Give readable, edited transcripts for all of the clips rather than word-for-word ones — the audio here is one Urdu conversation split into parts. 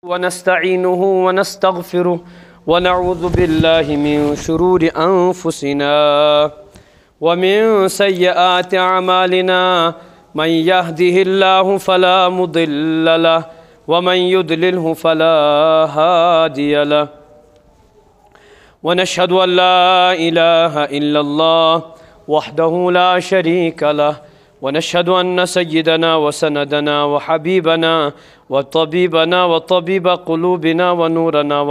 ونستعينه ونستغفره ونعوذ بالله من شرور أنفسنا ومن سيئات أعمالنا من يهده الله فلا مضل له ومن يضلله فلا هادي له ونشهد أن لا إله إلا الله وحده لا شريك له ونشهد أن سيدنا وسندنا وحبيبنا وطبيبنا وطبيب قلوبنا ونورنا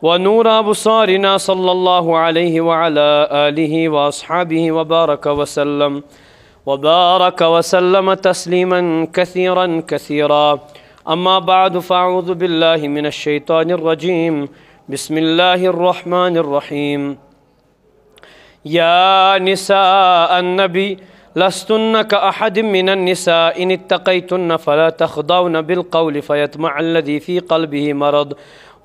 ونور أبصارنا صلى الله عليه وعلى آله وأصحابه وبارك وسلم تسليما كثيرا أما بعد فأعوذ بالله من الشيطان الرجيم بسم الله الرحمن الرحيم يا نساء النبي لستن كأحد من النساء إن اتقيتن فلا تخضعن بالقول فيطمع الذي في قلبه مرض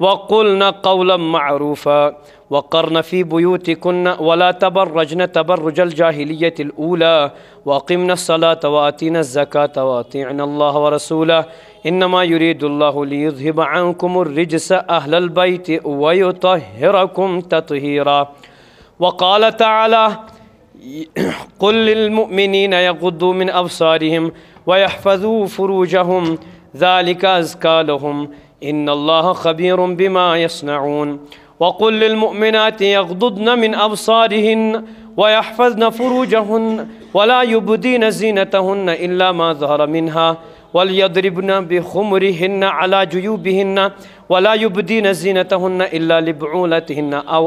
وقلن قولا معروفا وقرن في بيوتكن ولا تبرجن تبرج الجاهلية الأولى وأقمن الصلاة وآتينا الزكاة وأطيعنا الله ورسوله إنما يريد الله ليذهب عنكم الرجس أهل البيت ويطهركم تطهيرا وقال تعالى قل للمؤمنين يغضوا من أبصارهم ويحفظوا فروجهم ذلك أزكى لهم إن الله خبير بما يصنعون وقل للمؤمنات يغضضن من أبصارهن ويحفظن فروجهن ولا يبدين زينتهن إلا ما ظهر منها وليضربن بخمرهن على جيوبهن ولا يبدين زينتهن إلا لبعولتهن أو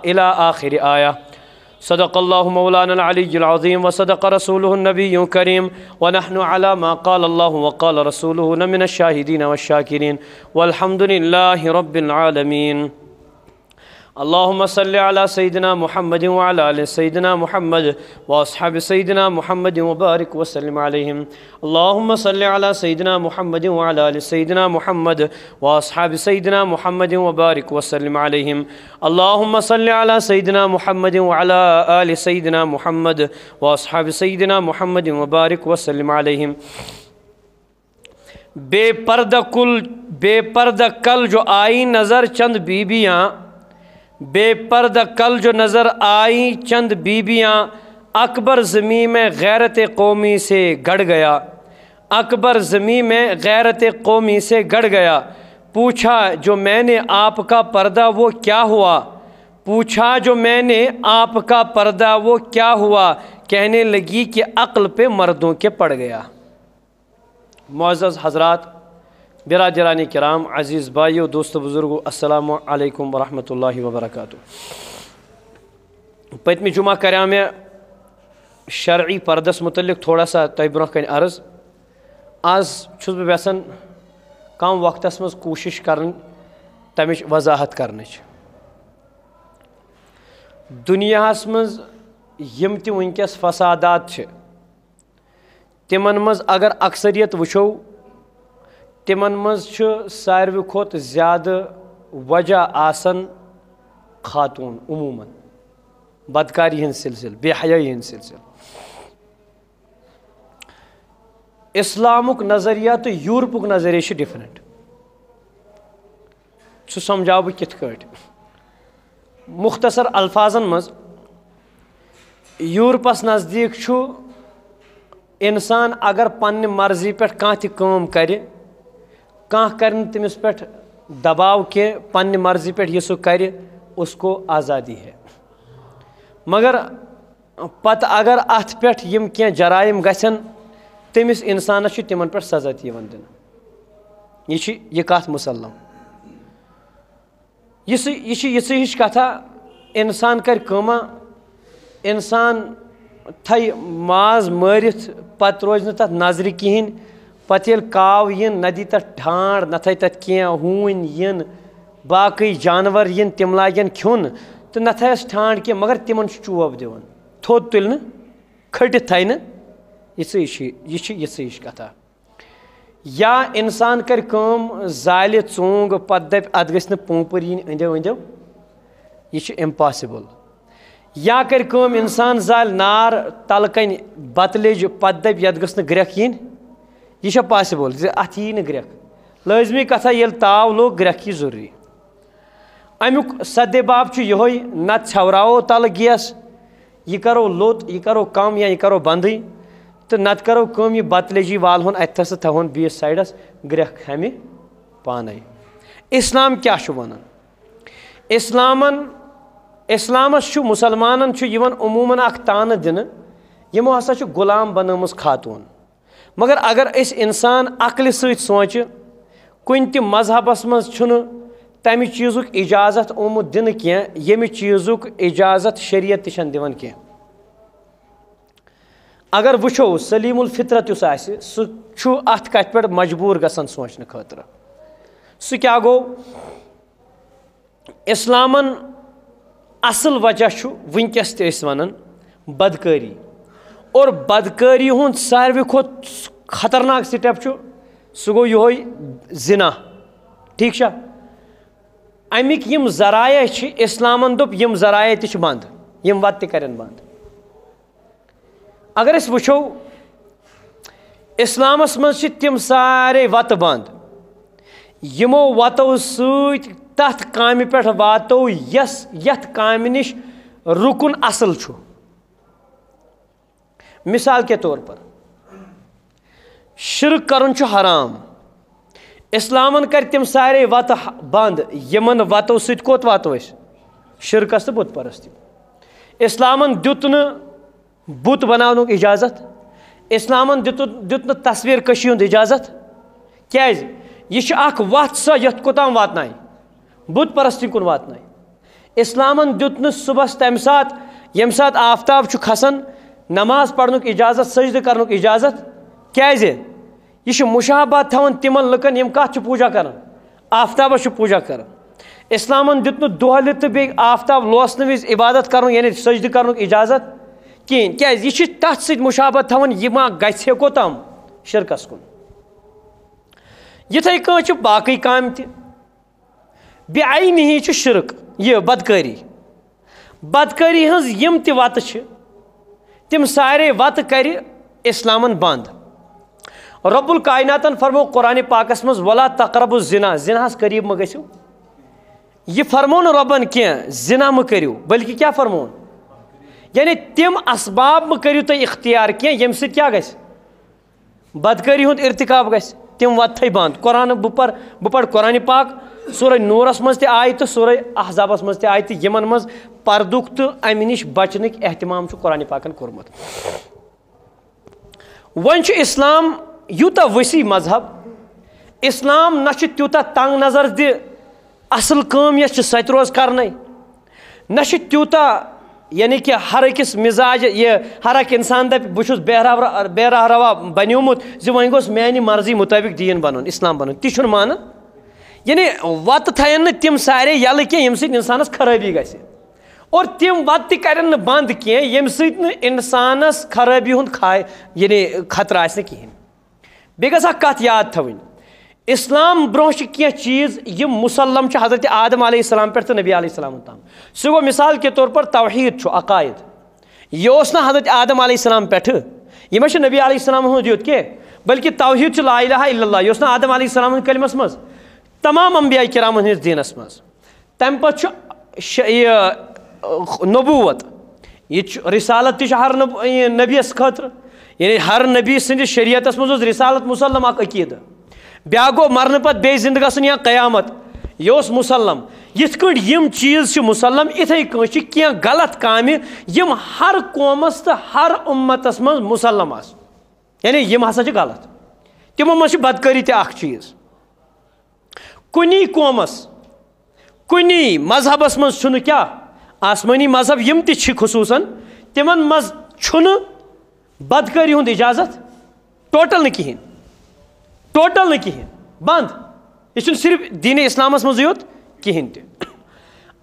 إلى آخر آية. صدق الله مولانا العلي العظيم وصدق رسوله النبي الكريم ونحن على ما قال الله وقال رسوله من الشاهدين والشاكرين والحمد لله رب العالمين. اللهم صل على سيدنا محمد وعلى آل سيدنا محمد وأصحاب سيدنا محمد وبارك وسلم عليهم. اللهم صل على سيدنا محمد وعلى آل سيدنا محمد وأصحاب سيدنا محمد وبارك وسلم عليهم. اللهم صل على سيدنا محمد وعلى آل سيدنا محمد وأصحاب سيدنا محمد وبارك وسلم عليهم. بے پردہ کل جو آئی نظر چند بیبیاں بے پردہ کل جو نظر آئی چند بیبیاں اکبر زمین میں غیرت قومی سے گڑ گیا اکبر زمین میں غیرت قومی سے گڑ گیا پوچھا جو میں نے آپ کا پردہ وہ کیا ہوا پوچھا جو میں نے آپ کا پردہ وہ کیا ہوا کہنے لگی کہ عقل پہ مردوں کے پڑ گیا. معزز حضرات برادران کرام عزیز بھائیو دوست بزرگو السلام علیکم ورحمۃ اللہ وبرکاتہ. پتمی جمعہ کریا میں شرعی پردس متعلق تھوڑا سا تہ برونٛہہ کن عرض آز چھُس بہٕ یژھان کم وقتس مز کوشش کرن تمچ وضاحت کرنٕچ. دنیاہس مز یم تہِ ونکس فسادات چھِ تمن مز اگر اکثریت وٕچھو تمن مز چھُ ساروی کھۄتہٕ زیادٕ وجہ آسان خاتون عموماً بدکاری ہند سلسلہ بے حیائی ہند سلسلہ. اسلامک نظریہ تو یورپک نظریہ چھِ ڈفرنٹ. سُہ سمجھاو بہٕ کِتھ کٲٹھۍ مختصر الفاظن مز. یورپس نزدیک چھُ انسان اگر پننہِ مرضی پٮ۪ٹھ کانٛہہ تہِ کٲم کرِ کانٛہہ کر نہٕ تٔمِس پٮ۪ٹھ دباو کینٛہہ پننہِ مرضی پٮ۪ٹھ یہِ سُہ کرِ اس کو آزادی ہے. مگر پتہٕ اگر اتھ پٮ۪ٹھ یِم کینٛہہ جرائم گژھن تٔمِس انسانس چھُ تِمن پٮ۪ٹھ سزا تہِ یِوان دِنہٕ. یہِ چھِ یہِ کتھ مُسلم. یہِ چھِ یِژھٕے ہِش کتھا انسان کرِ کٲما انسان تھایہِ ماز مٲرِتھ پتہٕ روزِ نہٕ تتھ نظرِ کِہیٖنۍ پتہٕ ییٚلہِ کاو یِن نہ دی تتھ ٹھانٛڈ نہ تھایہِ تتھ کینٛہہ ہوٗنۍ یِن باقٕے جانور یِن تِم لاگن کھیوٚن تہٕ نہ تھایس ٹھانٛڈ کینٛہہ مگر تِمن چھُ چوب دِوان تھوٚد تُلہِ نہٕ کھٔٹِتھ تھایہِ نہٕ. یہِ چھِ یِژھٕے ہِش کتھا. یا انسان کرِ کٲم زالہِ ژوٗنٛگ پتہٕ دپہِ اتھ گژھِ نہٕ پوٗنٛپر یِنۍ أنٛدیو أنٛدیو یہِ چھُ امپاسِبل. یا کرِ کٲم انسان زالہِ نار تلہٕ کنہِ بتہٕ لیٚجہِ پتہٕ دپہِ یتھ گٔژھ نہٕ گرٛٮ۪کھ یِنۍ یہِ چھا پاسِبل زِ اتھ یی نہٕ گرٛٮ۪کھ. لازمی کتھا یل تاو لوگ گرکی ضروری امیک سدباب یہ نت ژھوراو تل گیس یہ کرو لوت یہ کرو کم یا یہ کرو بندی تو نت کرو کم یہ بتلجی والہون اتھس تھون بیس سائڈس گرک ہمیں پانے اسلام کیا ونان اسلامس مسلمانن عموماً اخ تانہ دن یمو ہسا غلام بنامس خاتون مگر اگر اس انسان عقل ست سوچ کن تہ مذہبس مز تمہ چیزک اجازت آمت دن کی یمہ چیزک اجازت شریعت تہ دان کی اگر وچھو سلیم الفطرت اس سہ ات کت پہ مجبور گژھان سوچنے خاطر سہ کیا گو اسلامن اصل وجہ ونکس تہ ونان بدکاری اور بدکاری ہند ساروی کھت خطرناک سٹیپ سہ گو یہ زنا ٹھیک چھا امیک یم ذرائع اسلامن دپ یم ذرائع تہ بند یم وت تہ کرن بند اگر اس وچھو اسلامس مز تم سارے وت بند یمو وتو ست تت کامہ پہ واتو یت کامہ نش رکن اصل مثال کے طور پر شرک کرن حرام اسلامن کر تم سارے وت بند یمن وتو ست کوت واتو شرکس تو بت پرستی اسلامن دیت بت بناونک اجازت اسلامن دیت تصویر کشی ہند اجازت کیاز یہ اخ وت سا یت کوتام واتنائے بت پرستی کن واتنائے اسلامن دیت صبح تمہ سات یم سات آفتاب کھسان نماز پڑھنک اجازت سجدہ کرنک اجازت کیاز یہ مشابہت تھوان تمن لکن یم کت پوجا کران آفتابس پوجا کران اسلامن دیت دہلہ تو بی آفتاب لوسن وز عبادت کرن یعنی سجدہ کرنک اجازت کہین کیاز یہ تت ست مشابہت تھوان یہ ما گژھِ کوتام شرکس کن یتھے کن باقی کام تہ بعینہ شرک یہ بدکاری ہز یم تہ وت تم سارے وت کر اسلامن بند رب الکائناتن فرمو قرآن پاکس مز ولا تقربوا الزنا زناہس قریب مہ گژھو یہ فرمو نہ ربن کی زنا مہ کریو بلکہ کیا فرمون یعنی تم اسباب مہ کریو تھی اختیار کی یم ست کیا گژھِ بدکاری ہند ارتکاب گژھِ تم وتھے بند قرآن بہ پڑھ قرآن پاک سورہ نورس مز تہ آیہ تو سورہ احزابس مز تہ آیہ تو یمن مز پردک تو امہ نش بچنک اہتمام قرآن پاکن کورمت ون اسلام یوتہ وسیع مذہب اسلام نہ تیوتہ تنگ نظر دِ اصل کام یس سہ روز کرنے نہ تیوتہ یعنی کہ ہر أکس مزاج یہ ہر اک انسان دپ بہت بے راہ روا بنیومت ون گوس میانہ مرضی مطابق دین بنن اسلام بنن تہ مان یعنی وت تھین تم سارے یل کی یم سۭتۍ انسانس خرابی گژھِ اور تم وت تہ کرن بند کی یم سۭتۍ انسانس خرابی ہند یعنی خطرہ آسہ کہین بیٚیہِ گژھِ اکھ کتھ یاد تھاوٕنۍ اسلام برونٛہہ کینٛہہ چیز یم مسلم حضرت آدم علیہ السلام پہ نبی علیہ السلام تام سہ گو مثال کے طور پر توحید عقائد یہ نا حضرت آدم علیہ السلام پہ یہ نبی علیہ السلام ہند یوت کی بلکہ توحید لا الہ الا اللہ یہ نا آدم علیہ السلام کلمس مز تمام انبیاء کرام ہندس دینس مز تم پہ نبوت یہ رسالت تہ ہر نبیس خاطر یعنی ہر نبی سندس شریعتس مز رسالت مسلم اک عقیدہ بیا گو مرنے پتہ بے زندہ گھن یا قیامت یہ مسلم یت کٹ یم چیز مسلم اتھے کن کی غلط کامہ یم ہر قومس تو ہر امتس من مسلم آس یعنی یم ہسا غلط تمو مز بدکاری تہ اخ چیز کنی قومس کنی مذہبس مز چھُنہٕ کیا آسمانی مذہب یم تہ خصوصاً تمن مز چھُنہٕ بدکاری ہند اجازت ٹوٹل نہ کہین ٹوٹل نہ کہین بند یہ صرف دین اسلامس مز یوت کہین تہ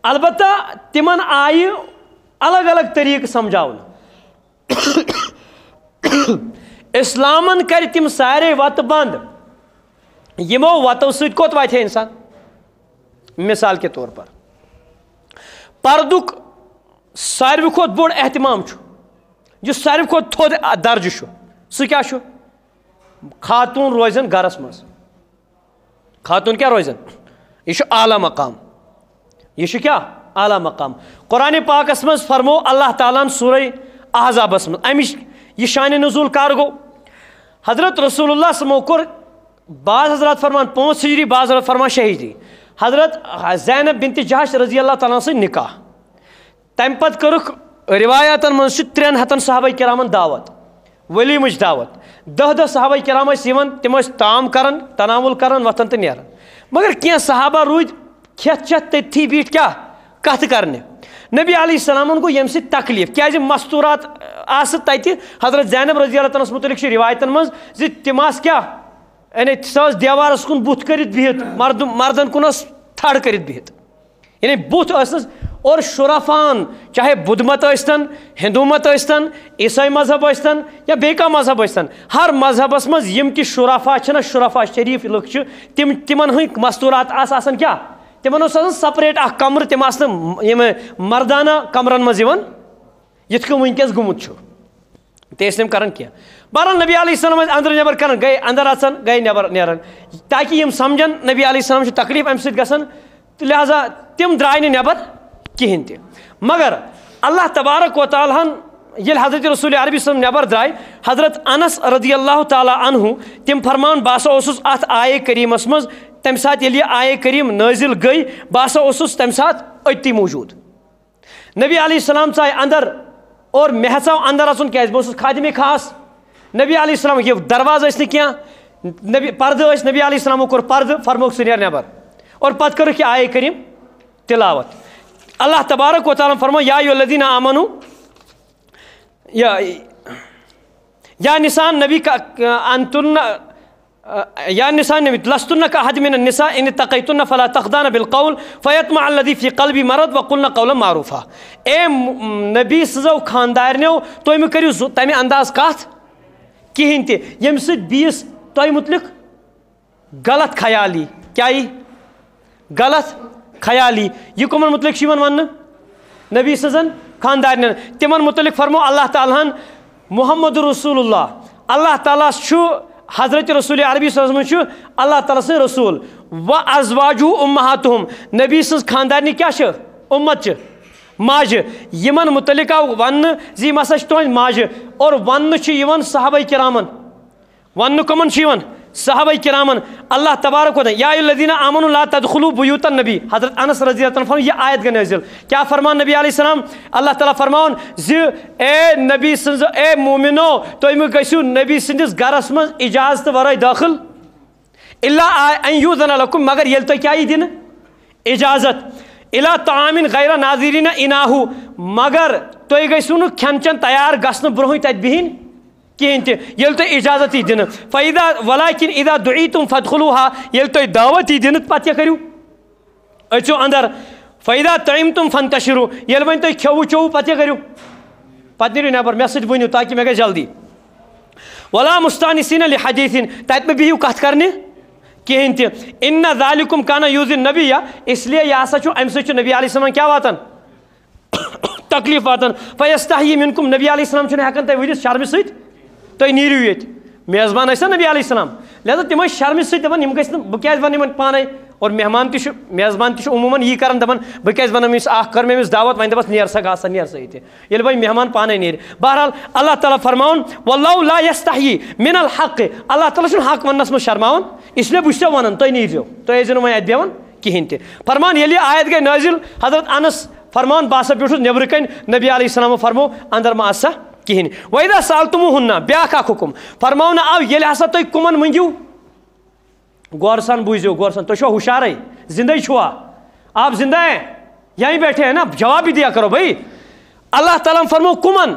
البتہ تمن آئی الگ الگ طریقہ سمجھاون اسلامن کر تم سارے وت بند یمو وتو ست کوت واتہ انسان مثال کے طور پر پردک ساروی کھوت بوڑ اہتمام جو ساروی کھوت تھود درجہ سہ کیا خاتون روزن گرس مز خاتون کیا روزن یہ اعلیٰ مقام یہ کیا اعلیٰ مقام قرآن پاکس مز فرمو اللہ تعالیٰ سورہ احزابس مز امچ یہ شان نزول کر گو حضرت رسول اللہ سمو کور بعض حضرات فرمان 5 ہجری بعض حضرات فرمان 6 ہجری حضرت زینب بنت جہش رضی اللہ تعالیٰ سے نکاح تم پت کرک روایاتن مز 300 صحابہ کرامن دعوت ولیمچ دعوت 10 صحابہ کرام تم تام کران تناول کران وتھان تو نیران مگر کی صحابہ روٗدۍ کھٮ۪تھ چٮ۪تھ تٔتھی بیٖٹھۍ کیٛاہ کتھ کرنہِ نبی علیہ السلام گو یم سی تکلیف کیازِ مستورات آس تتہِ حضرت زینب رضی اللہ تعالیٰ متعلق روایتن مز زِ تم آس کیٛاہ یعنی سۄ ٲس دیوارس کُن بُتھ کٔرِتھ بِہِتھ مردن کُن ٲس تھڑ کٔرِتھ بِہِتھ یعنی بُتھ ٲسنس اور شرافان چاہے بدھ مت ٲسۍتن ہندو مت ٲسۍتن عیسائی مذہب ٲسۍتن یا بیٚیہِ کانٛہہ مذہب ٲسۍتن ہر مذہبس منٛز یِم تہِ شرافا چھِنہ شرافا شریٖف لُکھ چھِ تِمن ہٕنٛدۍ مستوٗرات آسان کیٛاہ تمن اوس آسان سپریٹ اکھ کمرٕ تِم آسہٕ نہٕ یِم مردانہ کمرن منٛز یِوان یِتھ کٔنۍ وٕنکیٚس گوٚمُت چھُ تہِ ٲسۍ تِم کران کینٛہہ بہرحال نبی علیہ السلام ٲسۍ اندر نٮ۪بر کران گٔے اندر اژان گٔے نٮ۪بر نیران تاکہِ یِم سمجھن نبی علیہ السلام چھُ تکلیٖف امہِ سۭتۍ گژھان تہٕ لہٰذا تِم درٛاے نہٕ نٮ۪بر کِہینۍ تہِ مگر اللہ تبارک و تعالیٰ ہن ییٚلہِ حضرت رسول عربی صٲب نٮ۪بر درٛاے حضرت انس رضی اللہ تعالیٰ عنہ تِم فرمان بہٕ ہسا اوسُس اتھ آیے کریٖمس منٛز تمہِ ساتہٕ ییٚلہِ یہِ آیے کریٖم نٲزِل گٔے بہٕ ہسا اوسُس تمہِ ساتہٕ أتی موٗجوٗد نبی علیہ السلام ژاے اندر اور مےٚ ہیژاو اندر اژُن کیازِ بہٕ اوسُس خادمے خاص نبی علیہ السلام یہِ دروازٕ ٲسۍ نہٕ کینٛہہ نبی پردٕ ٲسۍ نبی علیہ السلامو کوٚر پردٕ فرمووُکھ ژٕ نیر نٮ۪بر اور پتہٕ کٔرٕکھ یہِ آیے کریٖم تلاوت اللہ تبارک و تعالیٰ فرمو یا ایھا الذین آمنوا یا نسان نبی کا انتن یا نساء لستن کاحد من النساء ان اتقیتن فلا تخضعن بالقول فیطمع الذی فی قلبی مرض وقلن قولا معروفا اے نبی سٕنٛزو خاندارنیو تُہۍ مہٕ کٔرِو تمہِ انداز کتھ کہینۍ تہِ ییٚمہِ سۭتۍ بیٚیِس تۄہہِ مُتعلق غلط خیال یی کیاہ یی غلط خیال یی یہِ کٕمن مُتعلق چھُ یِوان وننہٕ نبی سٕنٛزن خاندارنٮ۪ن تِمن مُتعلق فرمو اللہ تعالیٰ ہن محمد رسول اللہ اللہ تعالیٰ چھُ حضرت رسول عربی صلی اللہ علیہ وسلم چھُ اللہ تعالیٰ سٕنٛدۍ رسول و ازواجہ امہاتہم نبی سٕنٛز خاندارنہِ کیاہ چھِ اُمت چھِ ماجہِ یِمن مُتعلق آو وننہٕ زِ یِم ہسا چھِ تُہنٛدۍ ماجہِ اور وننہٕ چھُ یِوان صحابہ کرامن وننہٕ کٕمن چھُ یِوان صحابہ کرامن اللہ تبارک و تعالیٰ یا ایھا الذین آمنوا لا تدخلوا بیوت النبی حضرت انس رضی اللہ عنہ یہ آیت گٔے نٲزِل کیا فرمان نبی علیہ السلام اللہ تعالیٰ فرماوان زِ اے نبی سٕنٛز اے مومنو تُہۍ مہٕ گٔژھِو نبی سٕنٛدِس گرس منٛز اجازتہٕ ورٲے دٲخل الا ان یوٗذن لکم مگر ییٚلہِ تۄہہِ کیاہ یی دِنہٕ اجازت الا طعام غیر ناظرین اناہو مگر تُہۍ گٔژھِو نہٕ کھٮ۪ن چٮ۪ن تیار گژھنہٕ برونٛہٕے تتہِ بِہِنۍ کہینۍ تہِ ییٚلہِ تۄہہِ اجازت یی دِنہٕ فاذا ولیکن اذا دعیتم فادخلوها ییٚلہِ تۄہہِ دعوت یی دِنہٕ پتہٕ کیاہ کٔرِو أژِو اندر فاذا طعمتم فانتشروا ییٚلہِ وۄنۍ تۄہہِ کھیوٚوُ چیوٚوُ پتہٕ کیاہ کٔرِو پتہٕ نیٖرِو نٮ۪بر مےٚ سۭتۍ ؤنِو تاکہِ مےٚ گژھِ جلدی ولا مستانسین لحدیث تتہِ مہٕ بِہِو کتھ کرنہِ کہینۍ تہِ ان ذالکم کان یؤذی النبی اسلیے یہِ ہسا چھُ امہِ سۭتۍ چھُ نبی علیہ السلام کیاہ واتان تکلیف واتان فیستحیی منکم نبی علیہ السلام چھُنہٕ ہٮ۪کان تۄہہِ ؤنِتھ شرمہِ سۭتۍ تُہۍ نیٖرِو ییٚتہِ میزبان ٲسۍ نا نبی علیہ السلام لہٰذا تِم ٲسۍ شرمہِ سۭتۍ دپان یِم گژھِ نہٕ بہٕ کیازِ وَنہٕ یِمن پانے اور مہمان تہِ چھُ میزبان تہِ چھُ عموٗمن یی کران دپان بہٕ کیازِ وَنہٕ أمِس اکھ کٔر مےٚ أمِس دعوت وۄنۍ دپس نیر سا گژھ سا نیر سا ییٚتہِ ییٚلہِ وۄنۍ مہمان پانے نیرِ بہرحال اللہ تعالیٰ فرماوُن واللہ لا یستحیی من الحق اللہ تعالیٰ چھُنہٕ حق وننس منٛز شرماوان اسلیے بہٕ چھُسو ونان تُہۍ نیٖرزیو تُہۍ ٲسۍزیو نہٕ وۄنۍ اَتہِ بیٚہوان کہینۍ تہِ فرمان ییٚلہِ یہِ آیت گٔے نٲزِل حضرت انس فرمان بہٕ ہسا بیوٗٹھُس نٮ۪برٕ کَنۍ نبی علیہ السلامو فرمو اندر ما اژ سا کہینۍ وَإِذا سألتموهن بیاکھ اکھ حُکُم فرماونہٕ آو ییٚلہِ ہسا تُہۍ کٕمن مٔنگِو غور سان بوٗزِو غور سان تُہۍ چھُوا ہُشارے زندے چھُوا آپ زندہ ہیں یہیں بیٹھے ہیں نا جواب بھی دیا کرو بھائی اللہ تعالیٰ فرمو کمن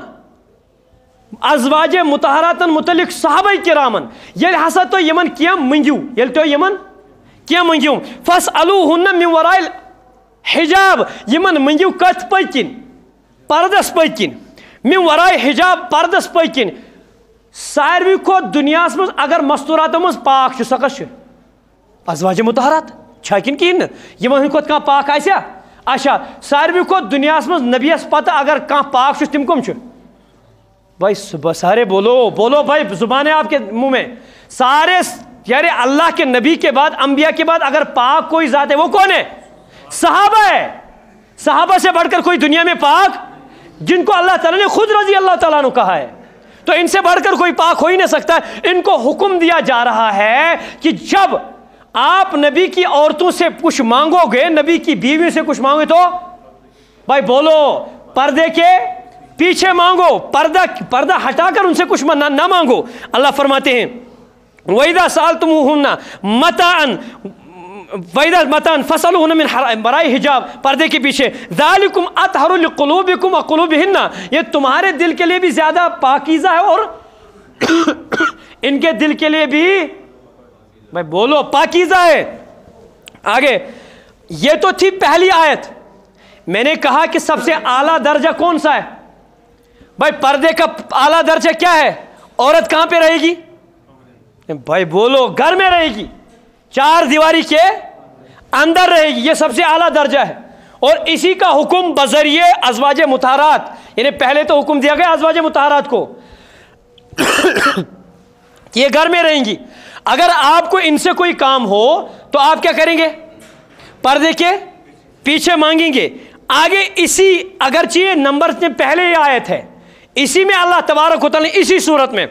ازواج مطہراتن متعلق صحابہ کرامن ییٚلہِ ہسا تُہۍ یِمن کینٛہہ مٔنگِو ییٚلہِ تُہۍ یِمن کینٛہہ مٔنگِو فاسألوهن من وراء الحجاب یِمن مٔنگِو کتھ پٔتۍ کِنۍ پردس پٔتۍ کِنۍ من وراء حجاب پردس پٔتۍ کِنۍ ساروی کھۄتہٕ دُنیاہس منٛز اگر مستوٗراتو منٛز پاک چھُ سۄ کۄس چھِ ازواج مطہرات چھا کِنہٕ کِہینۍ نہٕ یِمن ہٕنٛدۍ کھۄتہٕ کانٛہہ پاک آسیا اچھا ساروی کھۄتہٕ دُنیاہس منٛز نبیس پتہٕ اگر کانٛہہ پاک چھُ تِم کٕم چھِ بھائی سارے بولو بولو بھائی زبان ہے آپ کے منہ میں سارے یعنی اللہ کے نبی کے بعد، انبیاء کے بعد اگر پاک کوئی ذات ہے وہ کون ہے؟ صحابہ ہے۔ صحابہ سے بڑھ کر کوئی دنیا میں پاک، جن کو اللہ تعالیٰ نے خود رضی اللہ تعالیٰ عنہ کہا ہے، تو ان سے بڑھ کر کوئی پاک ہو ہی نہیں سکتا۔ ان کو حکم دیا جا رہا ہے کہ جب آپ نبی کی عورتوں سے کچھ مانگو گے، نبی کی بیوی سے کچھ مانگو گے، تو بھائی بولو پردے کے پیچھے مانگو، پردہ ہٹا کر ان سے کچھ نہ مانگو۔ اللہ فرماتے ہیں وَإِذَا سَأَلْتُمُوهُنَّ مَتَاعًا وَإِذَا مَتَاعًا فَاسْأَلُوهُنَّ مِنْ وَرَاءِ حجاب، پردے کے پیچھے۔ ذَلِكُمْ أَطْهَرُ لِقُلُوبِكُمْ وَقُلُوبِهِنَّ، یہ تمہارے دل کے لیے بھی زیادہ پاکیزہ ہے اور ان کے دل کے لیے بھی بھائی بولو پاکیزہ ہے۔ آگے یہ تو تھی پہلی آیت، میں نے کہا کہ سب سے اعلیٰ درجہ کون سا ہے؟ بھائی پردے کا اعلیٰ درجہ کیا ہے؟ عورت کہاں پہ رہے گی؟ بھائی بولو گھر میں رہے گی، چار دیواری کے اندر رہے گی، یہ سب سے اعلیٰ درجہ ہے۔ اور اسی کا حکم بذریعے ازواج مطہرات، یعنی پہلے تو حکم دیا گیا ازواج مطہرات کو کہ یہ گھر میں رہیں گی۔ اگر آپ کو ان سے کوئی کام ہو تو آپ کیا کریں گے؟ پردے کے پیچھے مانگیں گے۔ آگے اسی اگرچہ نمبر سے پہلے یہ آیت ہے، اسی میں اللہ تبارک و تعالی اسی صورت میں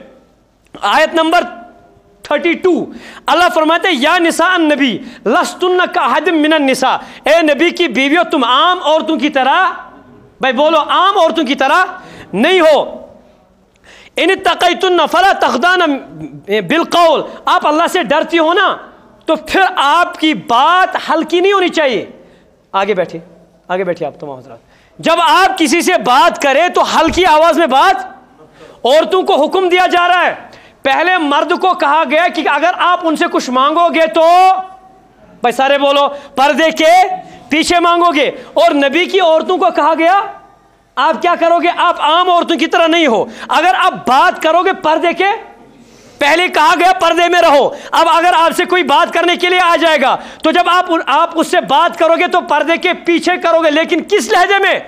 آیت نمبر 32 اللہ فرماتے ہیں یا نساء النبی لستن کاحد من النساء، اے نبی کی بیویوں تم عام عورتوں کی طرح، بھائی بولو عام عورتوں کی طرح نہیں ہو۔ ان اتقیتن فلا تخضعن بالقول، آپ اللہ سے ڈرتی ہو نا تو پھر آپ کی بات ہلکی نہیں ہونی چاہیے۔ آگے بیٹھے آپ تمام حضرات، جب آپ کسی سے بات کریں تو ہلکی آواز میں بات، عورتوں کو حکم دیا جا رہا ہے۔ پہلے مرد کو کہا گیا کہ اگر آپ ان سے کچھ مانگو گے تو بھائی سارے بولو پردے کے پیچھے مانگو گے، اور نبی کی عورتوں کو کہا گیا آپ کیا کرو گے؟ آپ عام عورتوں کی طرح نہیں ہو، اگر آپ بات کرو گے پردے کے، پہلے کہا گیا پردے میں رہو، اب اگر آپ سے کوئی بات کرنے کے لیے آ جائے گا تو جب آپ اس سے بات کرو گے تو پردے کے پیچھے کرو گے، لیکن کس لہجے میں؟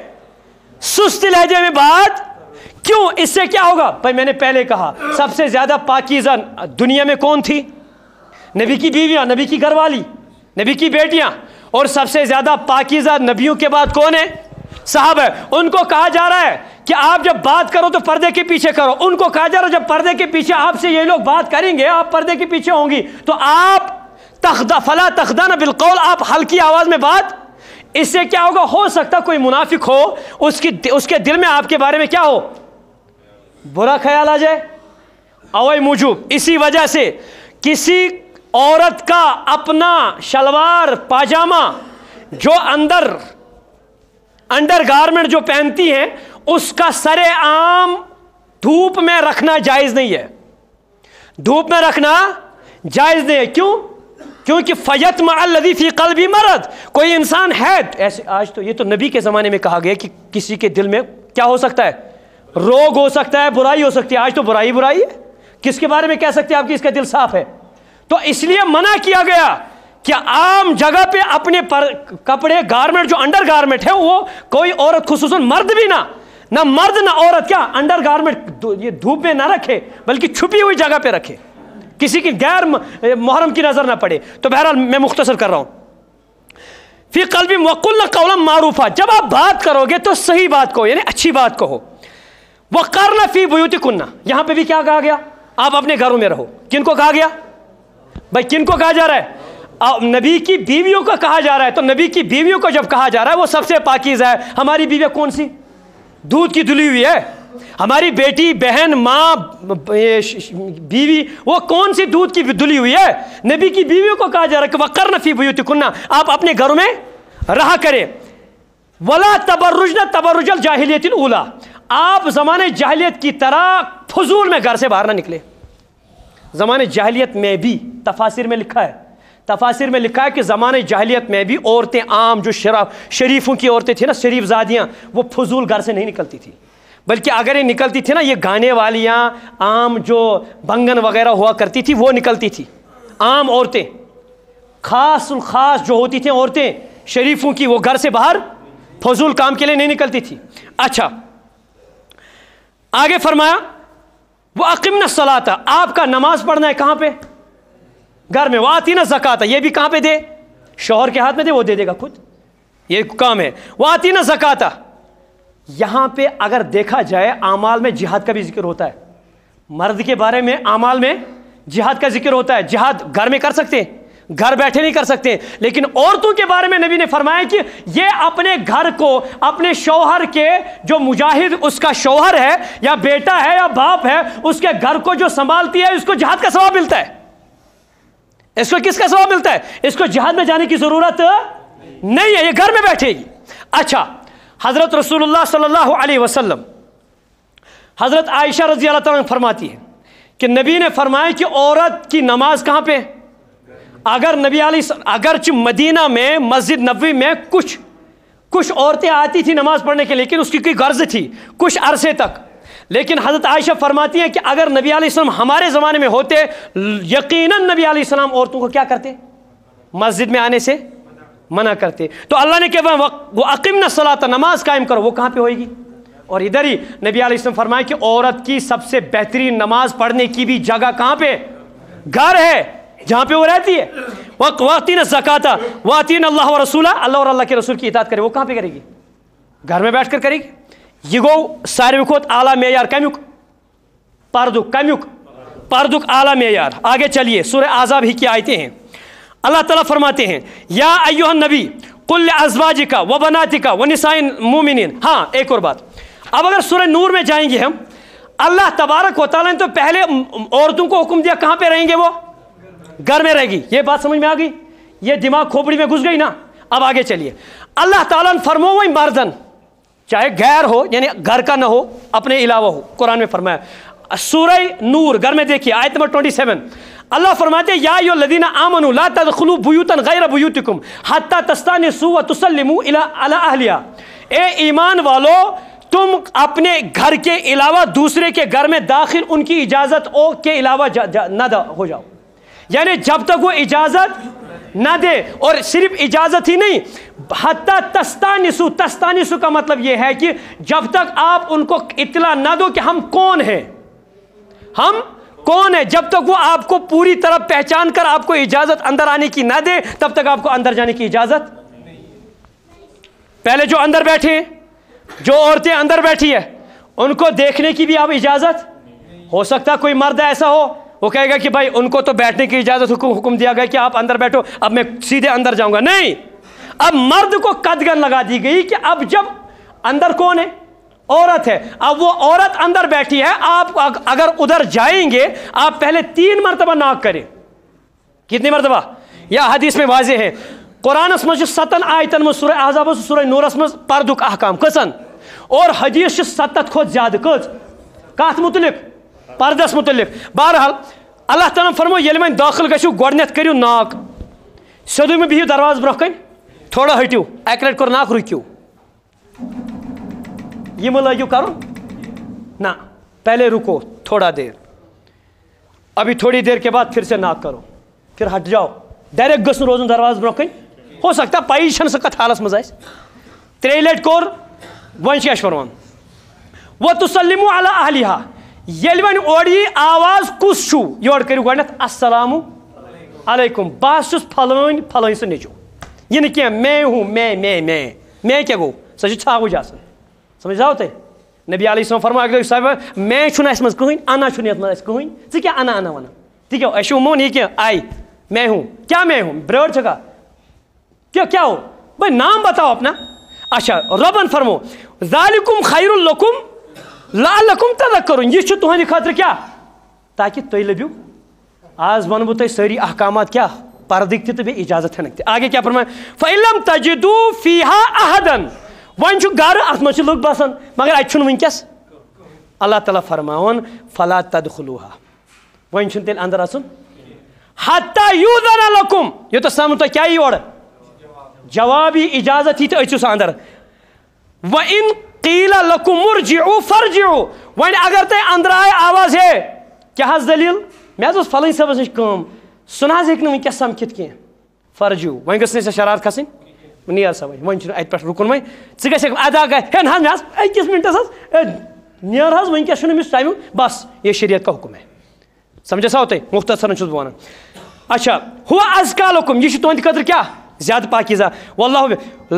سست لہجے میں بات۔ کیوں؟ اس سے کیا ہوگا؟ بھائی میں نے پہلے کہا سب سے زیادہ پاکیزہ دنیا میں کون تھی؟ نبی کی بیویاں، نبی کی گھر والی، نبی کی بیٹیاں، اور سب سے زیادہ پاکیزہ نبیوں کے بعد کون ہے؟ صحابہ۔ ان کو کہا جا رہا ہے کہ آپ جب بات کرو تو پردے کے پیچھے کرو، ان کو کہا جا رہا ہے جب پردے کے پیچھے آپ سے یہ لوگ بات کریں گے، آپ پردے کے پیچھے ہوں گی تو آپ فلا تخضعن بالقول، آپ ہلکی آواز میں بات۔ اس سے کیا ہوگا؟ ہو سکتا کوئی منافق ہو، اس کے دل میں آپ کے بارے میں کیا ہو؟ برا خیال آ جائے، اوے موجوب۔ اسی وجہ سے کسی عورت کا اپنا شلوار پاجامہ جو انڈر گارمنٹ جو پہنتی ہیں اس کا سر عام دھوپ میں رکھنا جائز نہیں ہے، دھوپ میں رکھنا جائز نہیں ہے۔ کیوں؟ کیونکہ فیطمع الذی فی قلبی مرض، کوئی انسان ہے ایسے، آج تو یہ تو نبی کے زمانے میں کہا گیا کہ کسی کے دل میں کیا ہو سکتا ہے؟ روگ ہو سکتا ہے، برائی ہو سکتی ہے۔ آج تو برائی ہے، کس کے بارے میں کہہ سکتے ہیں آپ کی اس کا دل صاف ہے؟ تو اس لیے منع کیا گیا کہ عام جگہ پہ اپنے کپڑے گارمنٹ جو انڈر گارمنٹ ہے وہ کوئی عورت خصوصاً مرد بھی نہ مرد نہ عورت کیا انڈر گارمنٹ یہ دھوپ میں نہ رکھے، بلکہ چھپی ہوئی جگہ پہ رکھے، کسی کی غیر محرم کی نظر نہ پڑے۔ تو بہرحال میں مختصر کر رہا ہوں۔ فی قلبی وقلن قولا معروفا، جب آپ بات کرو گے تو صحیح بات کہو، یعنی اچھی بات کہو۔ وقرن فی بیوتکن، یہاں پہ بھی کیا کہا گیا؟ آپ اپنے گھروں میں رہو۔ کن کو کہا گیا؟ بھائی کن کو کہا جا رہا ہے؟ نبی کی بیویوں کو کہا جا رہا ہے۔ تو نبی کی بیویوں کو جب کہا جا رہا ہے وہ سب سے پاکیزہ ہے۔ ہماری بیویاں کون سی؟ دودھ کی دھلی ہوئی ہے۔ ہماری بیٹی، بہن، ماں، بیوی وہ کون سی دودھ کی دھلی ہوئی ہے؟ نبی کی بیویوں کو کہا جا رہا ہے کہ وقرن فی بیوتکن، آپ اپنے گھروں میں رہا کریں۔ ولا تبرجن تبرج الجاہلیت الاولی، آپ زمانے جاہلیت کی طرح فضول میں گھر سے باہر نہ نکلے۔ زمانے جاہلیت میں بھی تفاسیر میں لکھا ہے کہ زمانے جاہلیت میں بھی عورتیں عام جو شریفوں کی عورتیں تھیں نا، شریف زادیاں، وہ فضول گھر سے نہیں نکلتی تھی، بلکہ اگر یہ نکلتی تھی نا، یہ گانے والیاں، عام جو بنگن وغیرہ ہوا کرتی تھی وہ نکلتی تھی۔ عام عورتیں، خاص الخاص جو ہوتی تھیں عورتیں شریفوں کی، وہ گھر سے باہر فضول کام کے لیے نہیں نکلتی تھی۔ اچھا آگے فرمایا وہ اقمنا الصلاۃ، آپ کا نماز پڑھنا ہے کہاں پہ؟ گھر میں. وآتینا زکاۃ, یہ بھی کہاں پہ دے؟ شوہر کے ہاتھ میں دے, وہ دے دے گا خود, یہ کام ہے. وآتینا زکاۃ, یہاں پہ اگر دیکھا جائے اعمال میں جہاد کا بھی ذکر ہوتا ہے. مرد کے بارے میں اعمال میں جہاد کا ذکر ہوتا ہے. جہاد گھر میں کر سکتے ہیں, گھر بیٹھے نہیں کر سکتے, لیکن عورتوں کے بارے میں نبی نے فرمایا کہ یہ اپنے گھر کو اپنے شوہر کے, جو مجاہد اس کا شوہر ہے یا بیٹا ہے یا باپ ہے, اس کے گھر کو جو سنبھالتی ہے اس کو جہاد کا ثواب ملتا ہے. اس کو کس کا ثواب ملتا ہے؟ اس کو جہاد میں جانے کی ضرورت نہیں ہے, یہ گھر میں بیٹھے گی. اچھا, حضرت رسول اللہ صلی اللہ علیہ وسلم, حضرت عائشہ رضی اللہ تعالیٰ عنہ فرماتی ہے کہ نبی نے فرمایا کہ عورت کی نماز کہاں پہ؟ اگر نبی علیہ اگرچہ مدینہ میں مسجد نبوی میں کچھ عورتیں آتی تھی نماز پڑھنے کے, لیکن اس کی کوئی غرض تھی کچھ عرصے تک, لیکن حضرت عائشہ فرماتی ہیں کہ اگر نبی علیہ السلام ہمارے زمانے میں ہوتے, یقیناً نبی علیہ السلام عورتوں کو کیا کرتے؟ مسجد میں آنے سے منع کرتے. تو اللہ نے کہا وہ اقیمنا الصلاۃ, نماز قائم کرو, وہ کہاں پہ ہوئے گی؟ اور ادھر ہی نبی علیہ السلام فرمایا کہ عورت کی سب سے بہترین نماز پڑھنے کی بھی جگہ کہاں پہ؟ گھر ہے, جہاں پہ وہ رہتی ہے. وَآتِينَا الزَّكَاةَ وَآتِينَا اللَّهَ وَرَسُولَهُ, اللہ اور اللہ کے رسول کی اطاعت کرے. وہ کہاں پہ کرے گی؟ گھر میں بیٹھ کر کرے گی. یہ گو ساروی کھوت اعلیٰ معیار. کمیک پردک, کمیک پردک اعلیٰ معیار. آگے چلیے, سورہ احزاب ہی کی آیتیں ہیں. اللہ تعالیٰ فرماتے ہیں یا ایھا النبی قل لازواجک وبناتک ونساء المؤمنین. ہاں, ایک اور بات, اب اگر سورہ نور میں جائیں گے ہم, اللہ تبارک و تعالیٰ نے تو پہلے عورتوں کو حکم دیا کہاں پہ رہیں گے؟ وہ گھر میں رہے گی. یہ بات سمجھ میں آ گئی؟ یہ دماغ کھوپڑی میں گھس گئی نا. اب آگے چلیے, اللہ تعالیٰ نے فرمو وہی مردن, چاہے غیر ہو یعنی گھر کا نہ ہو, اپنے علاوہ ہو. قرآن میں فرمایا سورہ نور گھر میں دیکھیے آیت نمبر 27, اللہ فرماتے ہیں یا ایھا الذین آمنوا لا تدخلوا بیوتا غیر بیوتکم حتی تستأنسوا وتسلموا الی اہلہا. اے ایمان والو, تم اپنے گھر کے علاوہ دوسرے کے گھر میں داخل ان کی اجازت کے علاوہ نہ ہو جاؤ, یعنی جب تک وہ اجازت نہ دے. اور صرف اجازت ہی نہیں, حتی تستانسو, تستانسو کا مطلب یہ ہے کہ جب تک آپ ان کو اطلاع نہ دو کہ ہم کون ہیں, ہم کون ہیں, جب تک وہ آپ کو پوری طرح پہچان کر آپ کو اجازت اندر آنے کی نہ دے, تب تک آپ کو اندر جانے کی اجازت. پہلے جو اندر بیٹھے ہیں, جو عورتیں اندر بیٹھی ہے, ان کو دیکھنے کی بھی آپ اجازت. ہو سکتا کوئی مرد ایسا ہو وہ کہے گا کہ بھائی ان کو تو بیٹھنے کی اجازت حکم دیا گیا کہ آپ اندر بیٹھو, اب میں سیدھے اندر جاؤں گا. نہیں, اب مرد کو قدغن لگا دی گئی کہ اب جب اندر کون ہے؟ عورت ہے. اب وہ عورت اندر بیٹھی ہے, آپ اگر ادھر جائیں گے آپ پہلے 3 مرتبہ ناک کریں. کتنی مرتبہ؟ یا حدیث میں واضح ہے, قرآن اس میں 7 آیتن میں سورہ احزاب سورہ نور اس میں پردک احکام کسن, اور حدیث 7 کھوت زیادہ کچھ کات متعلق پردس متعلق. بہرحال اللہ تعالیٰ فرمو ییٚلہِ وۄنۍ داخل گژھِو گۄڈنٮ۪تھ کٔرِو ناک, سیوٚدُے مہٕ بِہِو دروازٕ برونٛہہ کَنۍ, تھوڑا ہٹِو, اکہِ لٹہِ کوٚر ناک, رُکِو. یہ مہ لٲگِو کرُن نہ, پہلے رکو تھوڑا دیر, ابھی تھوڑی دیر کے بعد پھر سے ناک کرو, پھر ہٹ جاؤ. ڈائریکٹ گژھُن روزُن دروازٕ برونٛہہ کَنۍ. ہو سکتا پایی چھَنہٕ سۄ کتھ حالس منٛز آسہِ. 3 لٹہِ کوٚر, وۄنۍ کیٛاہ چھُ فرمان وَتُسَلِّمُوا عَلَىٰ اَہْلِہَا. ییٚلہِ وۄنۍ اورٕ یی آواز کُس چھُو, یورٕ کٔرِو گۄڈنٮ۪تھ السلام علیکم, بہٕ حظ چھُس پھلٲنۍ پھلٲنۍ سُنٛد نیٚچوٗ. یہِ نہٕ کینٛہہ میں ہوں میں کیٛاہ گوٚو, سۄ چھِ ژھاوٕج آسان. سمجھ آو تۄہہِ؟ نبی علیہ السلام فرمایا اگر صاحب میں چھُنہٕ اَسہِ منٛز کٕہٕنۍ, انا چھُنہٕ یَتھ منٛز اَسہِ کٕہٕنۍ, ژٕ کیٛاہ انا وَنان, ٹھیٖک ہے, اَسہِ چھُ مون یہِ کینٛہہ آیہِ میں ہوں. کیا میں ہوں, برٲر چھکا, کیا ہو بھائی, نام بتاؤ اپنا. اچھا, رۄبن فرمو ذالکم خیر لکم لعلکم تذکرون, یہ چھُ تُہنٛدِ خٲطرٕ کیٛاہ, تاکہِ تُہۍ لٔبِو. آز وَنہٕ بہٕ تۄہہِ سٲری احکامات کیٛاہ, پردٕکۍ تہِ تہٕ بیٚیہِ اجازت ہٮ۪نٕکۍ تہِ. آگے کیٛاہ فرمایا فَإِن لَمْ تَجِدُوا فِيهَا أَحَدًا. وۄنۍ چھُ گرٕ, اَتھ منٛز چھِ لُکھ بسان مگر اَتہِ چھُنہٕ وٕنکٮ۪س. اللہ تعالیٰ فرماوان فَلَا تَدْخُلُوهَا, وۄنۍ چھُنہٕ تیٚلہِ اندر اژُن. حَتَّى يُؤْذَنَ لَكُم, یوٚتَس تام تۄہہِ کیٛاہ یی اورٕ جواب یی, اجازت یی تہٕ أژِو سا اندر. وَإِن قیٖلَ لَكُمُ ارجِعُوا فَارجِعُوا. وۄنۍ اگر تۄہہِ اندر آیہِ آواز ہے کیٛاہ حظ دٔلیٖل, مےٚ حظ اوس فلٲنۍ صٲبَس نِش کٲم, سُہ نہ حظ ہیٚکہِ نہٕ وٕنکٮ۪س سمکھِتھ کینٛہہ. فرجِو, وۄنۍ گٔژھ نہٕ ژےٚ شرارت کھسٕنۍ, نیر سا وۄنۍ چھُنہٕ اَتہِ پٮ۪ٹھ رُکُن, وۄنۍ ژٕ گژھکھ ادا ہے نہ حظ مےٚ حظ أکِس مِنٹَس حظ نیر حظ, وٕنکٮ۪س چھُنہٕ أمِس ٹایمِنٛگ, بس یہ شریعت کا حکم ہے. سمجھا سا تۄہہِ, مختصرن چھُس بہٕ وَنان. اچھا ہوا ازکا لکم یہ تہند خاطر کیا زیادہ پاکیزہ واللہ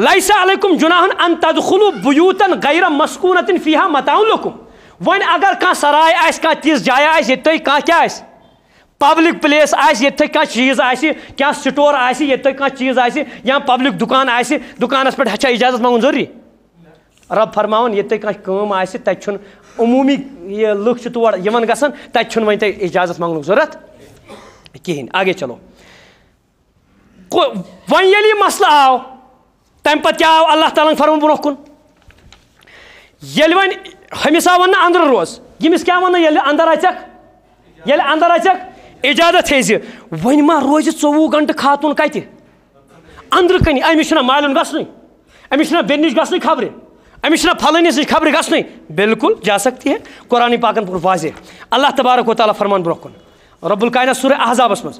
لیس علیکم جناح ان تدخلوا بیوتا غیر مسکونۃ فیہا متاع لکم ون اگر کانٛہہ سرائے آسہِ کانٛہہ تِژھ جاے آسہِ ییٚتہِ تۄہہِ کانٛہہ کیٛاہ آسہِ پبلک پلیس آسہِ ییٚتہِ تۄہہِ کانٛہہ چیٖز آسہِ کینٛہہ سٹور آسہِ ییٚتہِ تۄہہِ کانٛہہ چیٖز آسہِ یا پبلک دُکان آسہِ دُکانس پٮ۪ٹھ چھا اجازت منٛگُن ضروٗری رب فرماوان ییٚتہِ تۄہہِ کانٛہہ کٲم آسہِ تتہِ چھُنہٕ عموٗمی یہِ لُکھ چھِ تور یِوان گژھان تتہِ چھُنہٕ وۄنۍ تۄہہِ اجازت منٛگنُک ضروٗرت کِہیٖنۍ آگے چلو وۄنۍ ییٚلہِ یہِ مسلہٕ آو تمہِ پتہٕ کیٛاہ آو اللہ تعالیٰ ہن فرموو برونٛہہ کُن ییٚلہِ وۄنۍ ہُمِس آو وننہٕ انٛدرٕ روز ییٚمِس کیٛاہ وننہٕ ییٚلہِ انٛدر اژکھ اجازت تھٲے زِ وۄنۍ ما روزِ 24 گنٹہٕ خاتوٗن کتہِ انٛدرٕ کنہِ أمِس چھُنہ مالٮ۪ن گژھنُے أمِس چھُنہ بیٚنہِ نِش گژھنُے خبرِ أمِس چھُنہ پھلٲنِس نِش خبرِ گژھنُے بالکل جا سکتی ہے قرآن پاکن پوٚر واضح اللہ تبارک و تعالیٰ فرمان برونٛہہ کُن رب الکائنات سورہ احزابس منٛز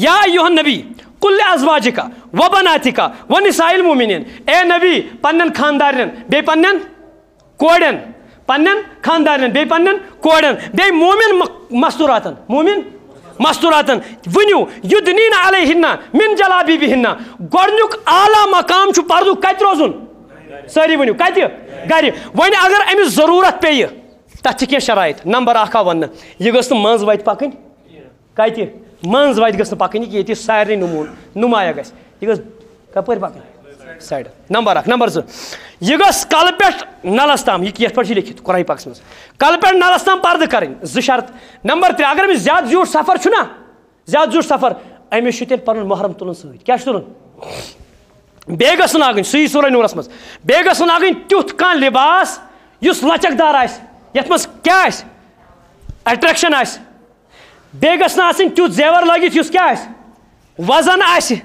یا ایُہا النبی قل لازواجک و بناتک و نساء المؤمنین اے نبی پنن خاندارن بیٚیہِ پننٮ۪ن کورٮ۪ن پننٮ۪ن خاندارن بیٚیہِ پننٮ۪ن کورٮ۪ن بیٚیہِ مومن مستوراتن ؤنِو یُدنیٖن علیہنہ من جلابیبہنہ گۄڈنیُک اعلیٰ مقام چھُ پردُک کتہِ روزُن سٲری ؤنِو کتہِ گرِ وۄنۍ اگر أمِس ضروٗرت پیٚیہِ تتھ چھِ کینٛہہ شرائط نمبر اکھ آو وننہٕ یہِ گٔژھ نہٕ منٛز وتہِ پکٕنۍ کتہِ منٛز وتہِ گٔژھ نہٕ پکٕنۍ کہِ ییٚتہِ سارنٕے نُمایاں گژھِ یہِ گٔژھ کپٲرۍ پکٕنۍ سایڈ نمبر اکھ نمبر زٕ یہِ گٔژھ کلہٕ پٮ۪ٹھ نلس تام یہِ یتھ پٲٹھۍ چھِ لیکھِتھ قرآن پاکس منٛز کلہٕ پٮ۪ٹھ نلس تام پردٕ کرٕنۍ 2 شرط نمبر 3 اگر أمِس زیادٕ زیوٗٹھ سفر چھُنہ زیادٕ زیوٗٹھ سفر أمِس چھُ تیٚلہِ پنُن محرم تُلُن سۭتۍ کیٛاہ چھُ تُلُن بیٚیہِ گٔژھ نہٕ لاگٕنۍ سُے سورہ نوٗرس منٛز بیٚیہِ گٔژھ نہٕ لاگٕنۍ تیُتھ کانٛہہ لباس یُس لچک دار آسہِ یتھ منٛز کیٛاہ آسہِ اٹریکشن آسہِ بیٚیہِ گٔژھ نہٕ آسٕنۍ تیُتھ زیور لٲگِتھ یُس کیٛاہ آسہِ وزن آسہِ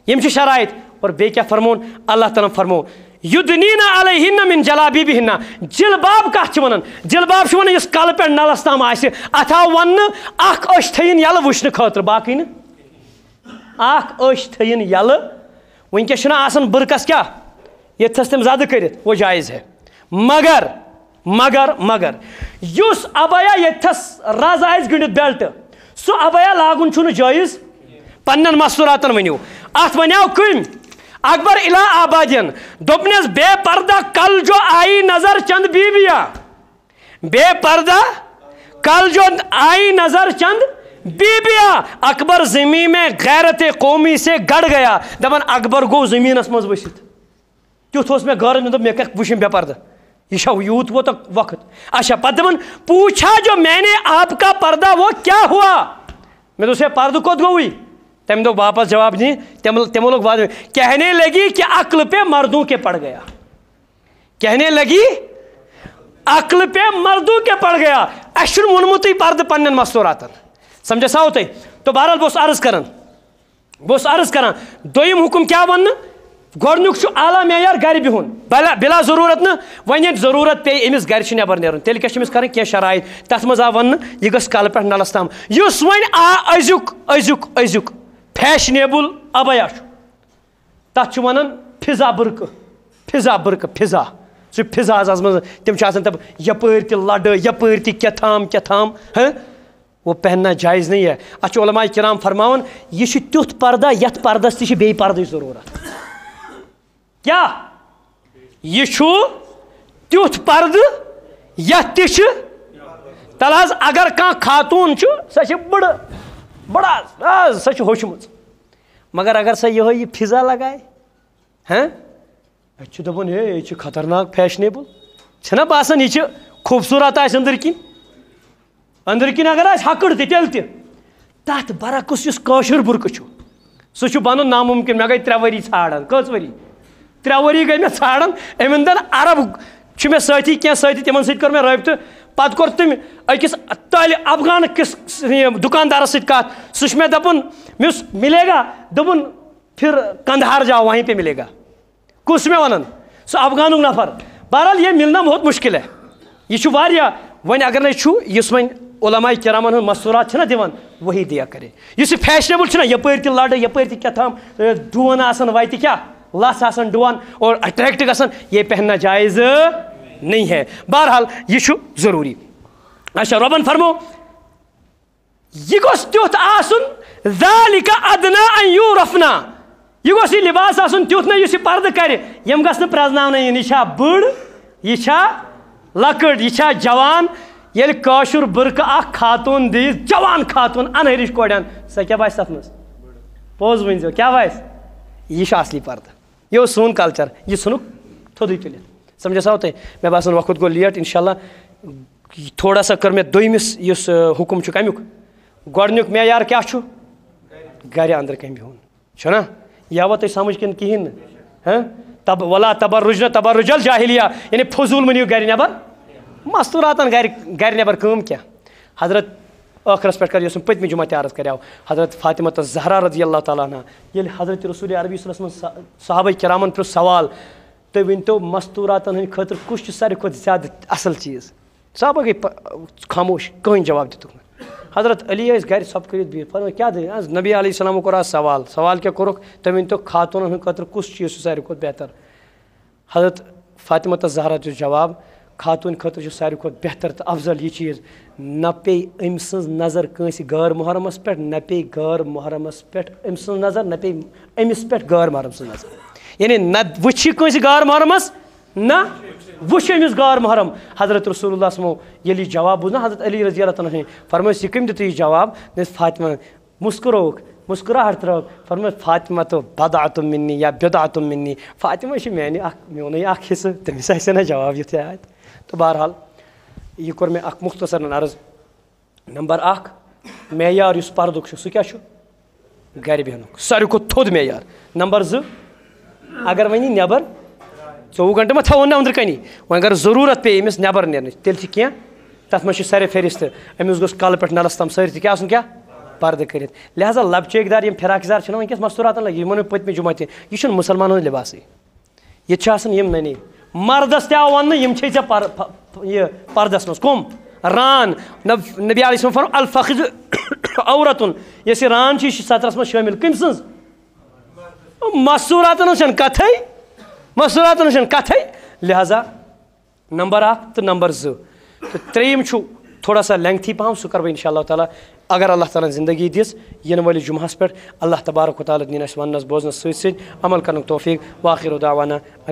یِم چھِ شرائط اور بیٚیہِ کیٛاہ فرموون اللہ تعالیٰ فرموو یُدنیٖنہ علیہنہ من جلابیبہنہ جلباب کتھ چھِ ونان جلباب چھِ ونان یُس کلہٕ پٮ۪ٹھ نلس تام آسہِ اتھ آو وننہٕ اکھ أچھ تھٲیِن یلہٕ وٕچھنہٕ خٲطرٕ باقٕے نہٕ اکھ أچھ تھٲیِن یلہٕ وٕنکیٚس چھُنہ آسان برقس کیٛاہ ییٚتہِ تھس تِم زدٕ کٔرِتھ وہ جایز ہے مگر یُس ابیا ییٚتہِ تھس رز آسہِ گٔنڈِتھ بیلٹہٕ سُہ ابیا لاگُن چھُنہٕ جٲیز پننٮ۪ن مستوراتن ؤنِو اتھ ونیٛاو کٔمۍ اکبر الہ آبادین دوٚپنس بے پردہ کل جو آئی نظر چند بیبیا بے پردہ کل جو آئی نظر چند بیبیا اکبر زمین میں غیرت قومی سے گڑ گیا دپان اکبر گو زمینس منٛز ؤسِتھ تیُتھ اوس مےٚ غرض مےٚ دوٚپ مےٚ کیٛاہ وٕچھِم بے پردہ یہ چھا یوٗت ووت وقت اچھا پتہٕ دپان پوچھا جو میں نے آپ کا پردہ وہ کیا ہوا مےٚ دوٚپُس ہے پردٕ کوٚت گوٚوٕے تمہِ دوٚپ واپس جواب دِنہِ تِمو لوگ واد کہنے لگی کہ عقل پہ مردوں کے پڑ گیا کہنے لگی عقل پہ مردوں کے پڑ گیا اَسہِ چھُنہٕ ووٚنمُتٕے پردٕ پننٮ۪ن مستوراتن سمجھا ساو تۄہہِ تو بہرحال بہٕ اوسُس عرض کران دوٚیِم حُکُم کیٛاہ وننہٕ گۄڈنیُک چھُ اعلیٰ معیار گرِ بِہُن بلا ضروٗرت نہٕ وۄنۍ ییٚلہِ ضروٗرت پیٚیہِ أمِس گرِ چھُ نٮ۪بر نیرُن تیٚلہِ کیٛاہ چھِ أمِس کرٕنۍ کینٛہہ شرائط تتھ منٛز آو وننہٕ یہِ گٔژھ کلہٕ پٮ۪ٹھ نلس تام یُس وۄنۍ أزیُک فیشنیبل ابیا چھُ تتھ چھُ ونان فضا برقہٕ سُہ فضاہس منٛز تِم چھِ آسان یپٲرۍ تہِ لڈٕ یپٲرۍ تہِ کیٛاہ تھام وہ پہننا جایز نہیں ہے اتھ چھُ علماء کرام فرماوان یہِ چھُ تیُتھ پردہ یتھ پردس تہِ چھِ بیٚیہِ پردٕچ ضروٗرت کیٛاہ یہِ چھُ تیُتھ پردٕ یتھ تہِ چھِ تل حظ اگر کانٛہہ خاتوٗن چھُ سۄ چھِ بڑا سۄ چھِ ہوٚچھمٕژ مگر اگر سۄ یِہوٚے یہِ فضا لگایہِ اَتہِ چھُ دپان ہے یہِ چھُ خطرناک فیشنیبل چھِنہ باسان یہِ چھِ خوٗبصوٗرت آسہِ أنٛدٕرۍ کِنۍ اگر آسہِ ہکٕڑ تہِ تیٚلہِ تہِ تتھ برعکس یُس کٲشُر برقہٕ چھُ سُہ چھُ بنُن نامُمکِن مےٚ گٔے 3 ؤری ژھانڈان کٔژ ؤری 3 ؤری گٔے مےٚ ژھانڈان أمۍ ووٚن عرب چھُ مےٚ سٲتھی کینٛہہ سٲتھی تِمن سۭتۍ کٔر مےٚ رٲبطہٕ پتہٕ کوٚر تٔمۍ أکِس افغان کِس دُکاندارس سۭتۍ کتھ سُہ چھُ مےٚ دپان مےٚ اوس مِلے گا دوٚپُن پھر کندہار جاو وہیں پہ ملے گا کُس مےٚ ونان سُہ افغانُک نفر بہرحال یہ ملنا بہت مشکل ہے یہ چھُ واریاہ وۄنۍ اگر نَے چھُ یُس وۄنۍ علماء کرامن ہُنٛد مستوٗرات چھِنہ دِوان وہی دیا کرے یُس یہِ فیشنیبل چھُنہ یپٲرۍ تہِ لڈٕ یپٲرۍ تہِ کیٛاہ تھام ڈوٗن آسان وتہِ کیٛاہ لژھ آسان ڈوٗن اور اٹریکٹ گژھان یہ پہننا جایز نہیں ہے بہرحال یہ چھُ ضروٗری اچھا رۄبن فرمو یہ گوس تیوت آسن ذالک ادنا ان یورفنا یہ گوس یہ لباس آسن تیوت نا یس یہ پردہ کرے یم گژھن پرزناونہ یِن یہ چھا بٔڑ یہ چھا لکڑ یہ چھا جوان ییٚلہِ کٲشُر بُرکہٕ اکھ خاتوٗن دِیہِ جوان خاتوٗن انہرِش کورٮ۪ن سۄ کیٛاہ باسہِ تتھ منٛز پوٚز ؤنۍزیو کیٛاہ باسہِ یہ چھُ اصلی پردٕ یہ اوس سون کلچر یہ ژھُنُکھ تھوٚدُے تُلِتھ سمجھساو تۄہہِ مےٚ باسان وقت گوٚو لیٹ انشاءاللہ تھوڑا سا کٔر مےٚ دوٚیمِس یُس حُکُم چھُ کمیُک گۄڈنیُک معیار کیٛاہ چھُ گرِ انٛدر کمہِ بِہُن چھُنا یہِ آوا تۄہہِ سمجھ کِنہٕ کِہیٖنۍ نہٕ ولا تبرج نہ تبرج الجاہلیہ یعنی فضوٗل مہٕ نِیِو گرِ نٮ۪بر مستوٗراتن گرِ نٮ۪بر کٲم کیٛاہ حضرت ٲخرس پٮ۪ٹھ کر یۄس پٔتمہِ جُمعہ تہِ عرض کریو حضرت فاطمہ الزہرا رضی اللہ تعالیٰ عنہ ییٚلہِ حضرت رسول عربی صلی اللہ علیہ وسلم صحابہ کرامن پرٛژھ سوال تُہۍ ؤنۍتو مستوٗراتن ہٕنٛدِ خٲطرٕ کُس چھُ ساروی کھۄتہٕ زیادٕ اصل چیٖز صحابہ گٔے خاموش کٕہٕنۍ جواب دِتُکھ نہٕ حضرت علی ٲسۍ گرِ سۄ کٔرِتھ بِہِتھ فرمٲے کیٛاہ دٔلیٖل حظ نبی علیہ السلامو کوٚر آز سوال کیٛاہ کوٚرُکھ تُہۍ ؤنۍتو خاتوٗنن ہٕنٛدِ خٲطرٕ کُس چیٖز چھُ ساروی کھۄتہٕ بہتر حضرت فاطمہ الزہرا دیُت جواب خاتوٗن خٲطرٕ چھُ ساروی کھۄتہٕ بہتر تہٕ افضل یہِ چیٖز نہ پیٚیہِ أمۍ سٕنٛز نظر کٲنٛسہِ غٲر محرمس پٮ۪ٹھ نہ پیٚیہِ غٲر محرمس پٮ۪ٹھ أمۍ سٕنٛز نظر نہ پیٚیہِ أمِس پٮ۪ٹھ غٲر محرم سٕنٛز نظر یعنی نہ وٕچھِ کٲنٛسہِ غٲر محرمس نہ وٕچھ أمِس غٲر محرم حضرت رسول اللہ صمو ییٚلہِ یہِ جواب بوٗز نا حضرت علی رضی اللہ تعالیٰ فرمٲیس یہِ کٔمۍ دیُت یہِ جواب دٔپِس فاطمہ مسکرٲوُکھ مسکراہٹ ترٲوٕکھ فرمٲیس فاطمہ تو بدعۃ منی یا بدعۃ منی فاطمہ چھِ میانہِ میونُے اکھ حصہٕ تٔمِس آسہِ نا جواب یُتھُے آے تہٕ بہرحال یہ کوٚر مےٚ اکھ مختصر عرض نمبر اکھ معیار یُس پردُک چھُ سُہ کیٛاہ چھُ گرِ بیٚہنُک ساروی کھۄتہٕ تھوٚد معیار نمبر زٕ اگر وۄنۍ یی نٮ۪بر 24 گنٹہٕ ما تھاوون نہٕ أنٛدرٕ کَنی وۄنۍ اگر ضروٗرت پیٚیہِ أمِس نٮ۪بر نیرنٕچ تیٚلہِ چھِ کینٛہہ تتھ منٛز چھِ سرِ فہرست أمِس گوٚژھ کلہٕ پٮ۪ٹھ نلس تام سٲرتھٕے کیٛاہ آسُن کیٛاہ پردٕ کٔرِتھ لہٰذا لبچٲکۍ دار یِم فراک یزار چھِنہ وٕنکیٚس مستوٗراتن لگی یِمن پٔتمہِ جُمعہ تہِ یہِ چھُنہٕ مُسلمانن ہُنٛد لباسٕے ییٚتہِ چھِ آسان یِم ننی مردس تہِ آو وننہٕ یِم چھے ژےٚ یہِ پردس منٛز کُم ران نبی علیہ السلام فرموو الفخذ عورتُن یۄس یہِ ران چھِ یہِ چھِ سترس منٛز شٲمِل کٔمۍ سٕنٛز مستوٗراتن ہٕنٛز چھنہٕ کتھے مستوٗراتن ہٕنٛز چھنہٕ کتھے لہٰذا نمبر اکھ تہٕ نمبر زٕ تہٕ ترٛیٚیِم چھُ تھوڑا سا لینٛگتھی پہم سُہ کرٕ بہٕ انشاء اللہ تعالیٰ اگر اللہ تعالیٰ زندگی دِژ یِنہٕ وٲلِس جُمعہس پٮ۪ٹھ اللہ تبارک و تعالیٰ دِنۍ اَسہِ وننس بوزنس سۭتۍ سۭتۍ عمل کرنُک توفیٖق واخر دعوانا